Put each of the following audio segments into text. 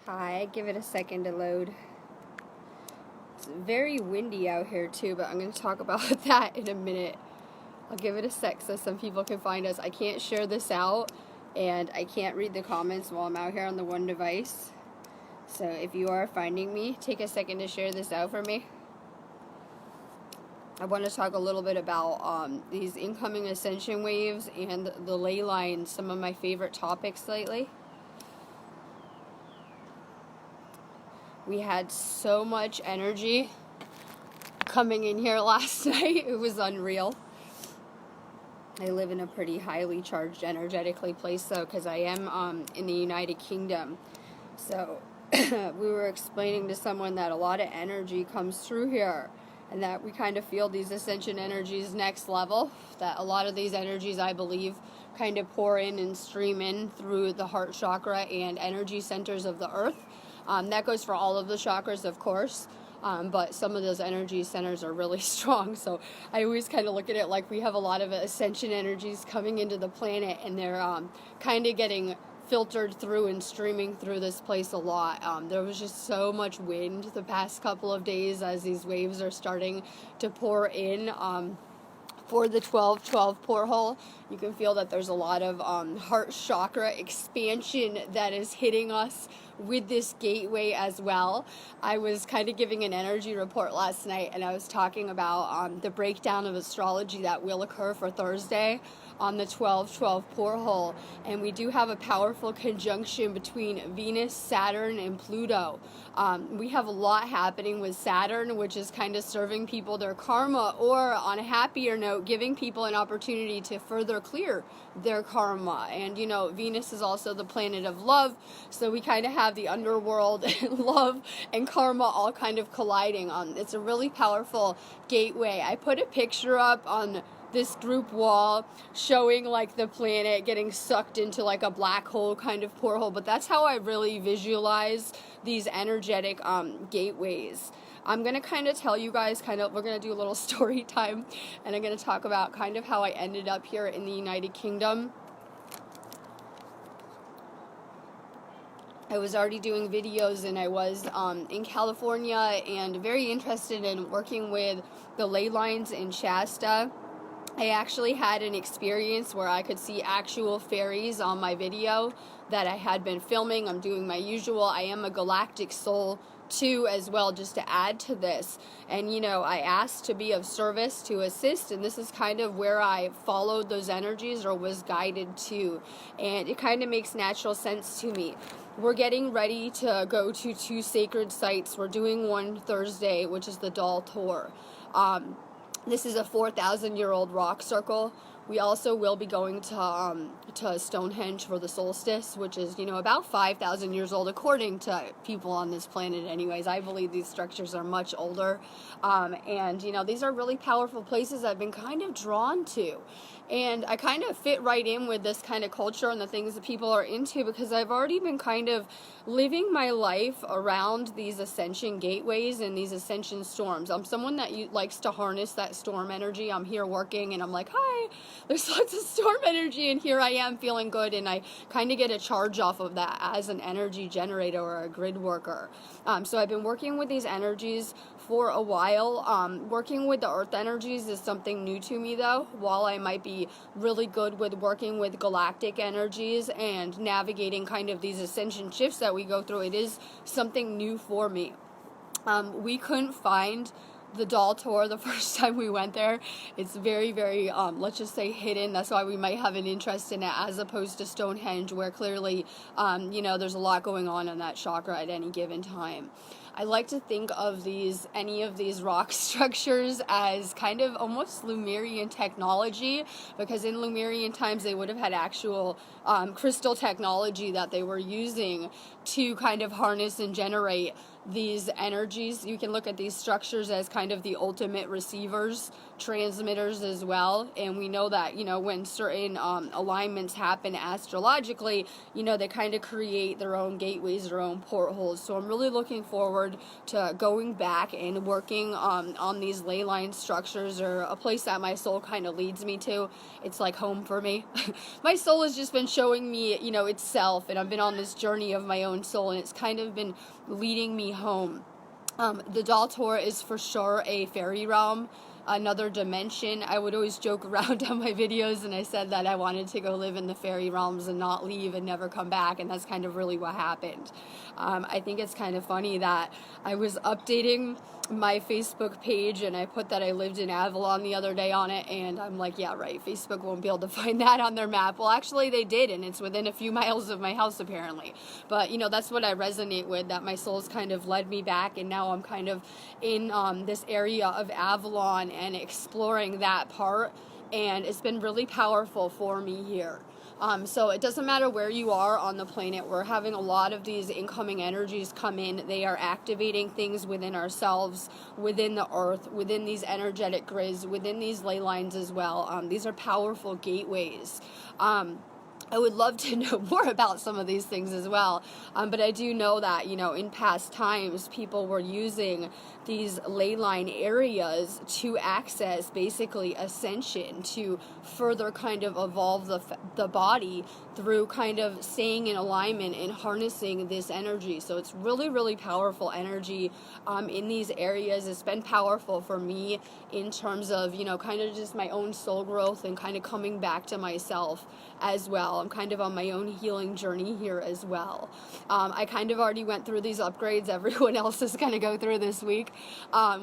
Hi, give it a second to load. It's very windy out here too, but I'm going to talk about that in a minute. I'll give it a sec so some people can find us. I can't share this out, and I can't read the comments while I'm out here on the one device. So if you are finding me, take a second to share this out for me. I want to talk a little bit about these incoming ascension waves and the ley lines, some of my favorite topics lately. We had so much energy coming in here last night. It was unreal. I live in a pretty highly charged energetically place though, because I am in the United Kingdom. So we were explaining to someone that a lot of energy comes through here, and that we kind of feel these ascension energies next level, that a lot of these energies, I believe, kind of pour in and stream in through the heart chakra and energy centers of the earth. That goes for all of the chakras, of course, but some of those energy centers are really strong. So I always kind of look at it like we have a lot of ascension energies coming into the planet, and they're kind of getting filtered through and streaming through this place a lot. There was just so much wind the past couple of days as these waves are starting to pour in. For the 12-12 porthole, you can feel that there's a lot of heart chakra expansion that is hitting us with this gateway as well. I was kind of giving an energy report last night, and I was talking about the breakdown of astrology that will occur for Thursday on the 12-12 porthole, and we do have a powerful conjunction between Venus, Saturn, and Pluto. We have a lot happening with Saturn, which is kind of serving people their karma, or on a happier note, giving people an opportunity to further clear their karma. And you know, Venus is also the planet of love, so we kind of have the underworld and love and karma all kind of colliding. It's a really powerful gateway. I put a picture up on this group wall showing like the planet getting sucked into like a black hole kind of porthole, but that's how I really visualize these energetic gateways. I'm going to kind of tell you guys we're going to do a little story time, and I'm going to talk about kind of how I ended up here in the United Kingdom. I was already doing videos, and I was in California and very interested in working with the ley lines in Shasta. I actually had an experience where I could see actual fairies on my video that I had been filming. I'm doing my usual. I am a galactic soul too as well, just to add to this. And you know, I asked to be of service, to assist, and this is kind of where I followed those energies or was guided to. And it kind of makes natural sense to me. We're getting ready to go to 2 sacred sites. We're doing one Thursday, which is the Dal Tor. This is a 4,000-year-old rock circle. We also will be going to Stonehenge for the solstice, which is, you know, about 5,000 years old, according to people on this planet anyways. I believe these structures are much older. And, you know, these are really powerful places I've been kind of drawn to. And I kind of fit right in with this kind of culture and the things that people are into, because I've already been kind of living my life around these ascension gateways and these ascension storms. I'm someone that likes to harness that storm energy. I'm here working, and I'm like, hi, there's lots of storm energy, and here I am feeling good, and I kind of get a charge off of that as an energy generator or a grid worker. So I've been working with these energies for a while. Working with the earth energies is something new to me though. While I might be really good with working with galactic energies and navigating kind of these ascension shifts that we go through, it is something new for me. We couldn't find the Dal Tor the first time we went there. It's very, very, let's just say, hidden. That's why we might have an interest in it, as opposed to Stonehenge, where clearly, you know, there's a lot going on in that chakra at any given time. I like to think of any of these rock structures as kind of almost Lemurian technology, because in Lemurian times they would have had actual crystal technology that they were using to kind of harness and generate these energies. You can look at these structures as kind of the ultimate receivers transmitters as well, and we know that, you know, when certain alignments happen astrologically, you know, they kind of create their own gateways, their own portholes. So I'm really looking forward to going back and working on these ley line structures, or a place that my soul kind of leads me to. It's like home for me. My soul has just been showing me, you know, itself, and I've been on this journey of my own soul, and it's kind of been leading me home. The Dal Tor is for sure a fairy realm, another dimension. I would always joke around on my videos, and I said that I wanted to go live in the fairy realms and not leave and never come back, and that's kind of really what happened. I think it's kind of funny that I was updating my Facebook page and I put that I lived in Avalon the other day on it, and I'm like, yeah, right, Facebook won't be able to find that on their map. Well, actually they did, and it's within a few miles of my house apparently. But, you know, that's what I resonate with, that my soul's kind of led me back, and now I'm kind of in this area of Avalon and exploring that part, and it's been really powerful for me here. So it doesn't matter where you are on the planet. We're having a lot of these incoming energies come in. They are activating things within ourselves, within the earth, within these energetic grids, within these ley lines as well. These are powerful gateways. I would love to know more about some of these things as well, but I do know that, you know, in past times, people were using these ley line areas to access basically ascension, to further kind of evolve the body through kind of staying in alignment and harnessing this energy. So it's really, really powerful energy in these areas. It's been powerful for me in terms of, you know, kind of just my own soul growth and kind of coming back to myself as well. I'm kind of on my own healing journey here as well. I kind of already went through these upgrades everyone else is going to go through this week.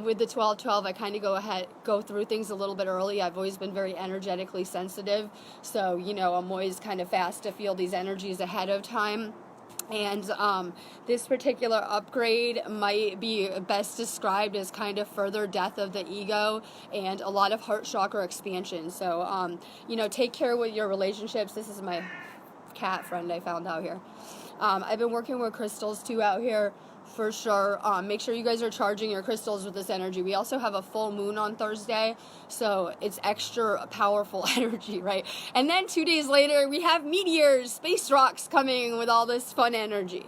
With the 12-12, I kind of go through things a little bit early. I've always been very energetically sensitive, so, you know, I'm always kind of fast to feel these energies ahead of time. And this particular upgrade might be best described as kind of further death of the ego and a lot of heart chakra expansion. So, you know, take care with your relationships. This is my cat friend I found out here. I've been working with crystals too out here. For sure. Make sure you guys are charging your crystals with this energy. We also have a full moon on Thursday, so it's extra powerful energy, right? And then 2 days later, we have meteors, space rocks coming with all this fun energy.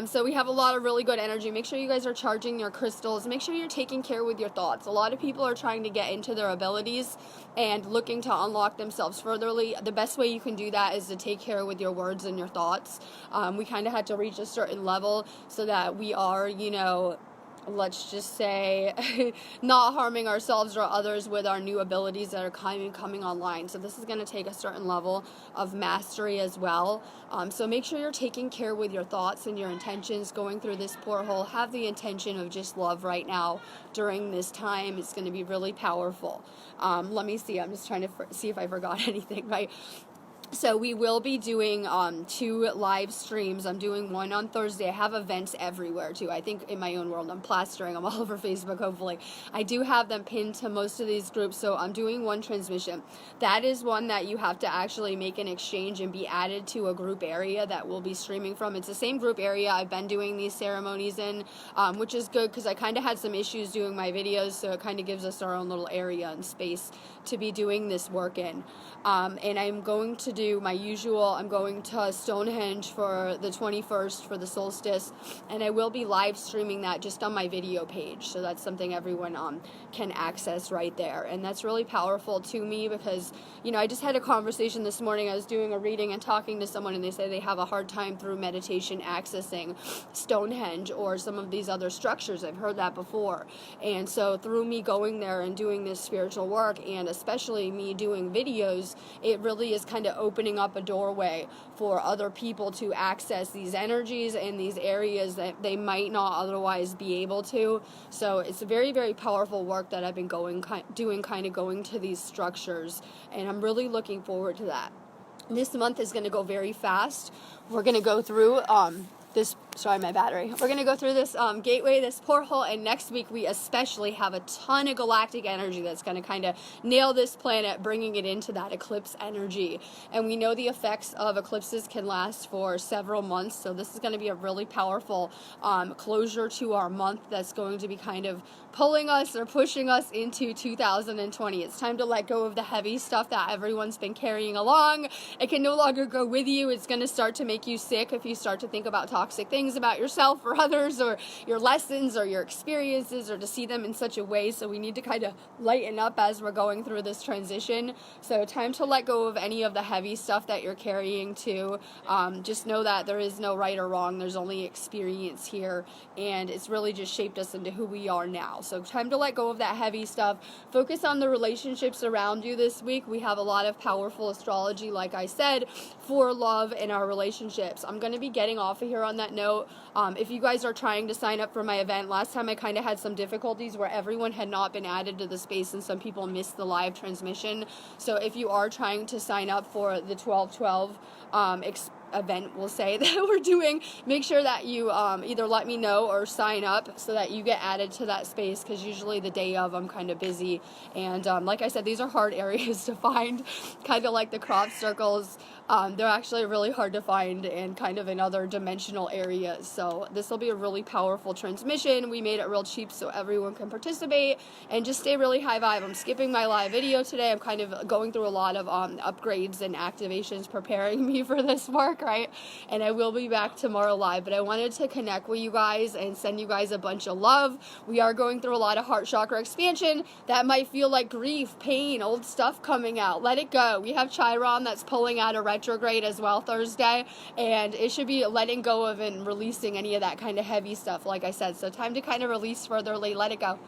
So we have a lot of really good energy. Make sure you guys are charging your crystals. Make sure you're taking care with your thoughts. A lot of people are trying to get into their abilities and looking to unlock themselves furtherly. The best way you can do that is to take care with your words and your thoughts. We kind of had to reach a certain level so that we are, you know, let's just say, not harming ourselves or others with our new abilities that are coming online. So this is going to take a certain level of mastery as well. So make sure you're taking care with your thoughts and your intentions going through this porthole. Have the intention of just love right now during this time. It's going to be really powerful. Let me see. I'm just trying to see if I forgot anything, right? So we will be doing 2 live streams. I'm doing one on Thursday. I have events everywhere too. I think in my own world, I'm plastering them all over Facebook, hopefully. I do have them pinned to most of these groups, so I'm doing one transmission. That is one that you have to actually make an exchange and be added to a group area that we'll be streaming from. It's the same group area I've been doing these ceremonies in, which is good because I kind of had some issues doing my videos, so it kind of gives us our own little area and space to be doing this work in. And I'm going to do my usual, I'm going to Stonehenge for the 21st for the solstice, and I will be live streaming that just on my video page, so that's something everyone can access right there. And that's really powerful to me because, you know, I just had a conversation this morning. I was doing a reading and talking to someone, and they say they have a hard time through meditation accessing Stonehenge or some of these other structures. I've heard that before. And so through me going there and doing this spiritual work, and especially me doing videos, it really is kind of opening up a doorway for other people to access these energies and these areas that they might not otherwise be able to. So it's a very, very powerful work that I've been going to these structures, and I'm really looking forward to that. This month is going to go very fast. We're going to go through my battery. We're going to go through this gateway, this porthole, and next week we especially have a ton of galactic energy that's going to kind of nail this planet, bringing it into that eclipse energy. And we know the effects of eclipses can last for several months, so this is going to be a really powerful closure to our month that's going to be kind of pulling us or pushing us into 2020. It's time to let go of the heavy stuff that everyone's been carrying along. It can no longer go with you. It's going to start to make you sick if you start to think about toxic things about yourself or others, or your lessons or your experiences, or to see them in such a way. So we need to kind of lighten up as we're going through this transition. So time to let go of any of the heavy stuff that you're carrying too. Just know that there is no right or wrong. There's only experience here, and it's really just shaped us into who we are now. So time to let go of that heavy stuff. Focus on the relationships around you this week. We have a lot of powerful astrology, like I said, for love and our relationships. I'm going to be getting off of here on that note. If you guys are trying to sign up for my event, last time I kind of had some difficulties where everyone had not been added to the space and some people missed the live transmission. So if you are trying to sign up for the 12/12 event, we'll say, that we're doing, make sure that you either let me know or sign up so that you get added to that space, because usually the day of I'm kind of busy, and like I said, these are hard areas to find, kind of like the crop circles. They're actually really hard to find and kind of in other dimensional areas. So this will be a really powerful transmission. We made it real cheap so everyone can participate and just stay really high vibe. I'm skipping my live video today. I'm kind of going through a lot of upgrades and activations preparing me for this work, right? And I will be back tomorrow live, but I wanted to connect with you guys and send you guys a bunch of love. We are going through a lot of heart chakra expansion. That might feel like grief, pain, old stuff coming out. Let it go. We have Chiron that's pulling out a retrograde as well Thursday, and it should be letting go of and releasing any of that kind of heavy stuff, like I said. So time to kind of release further, let it go.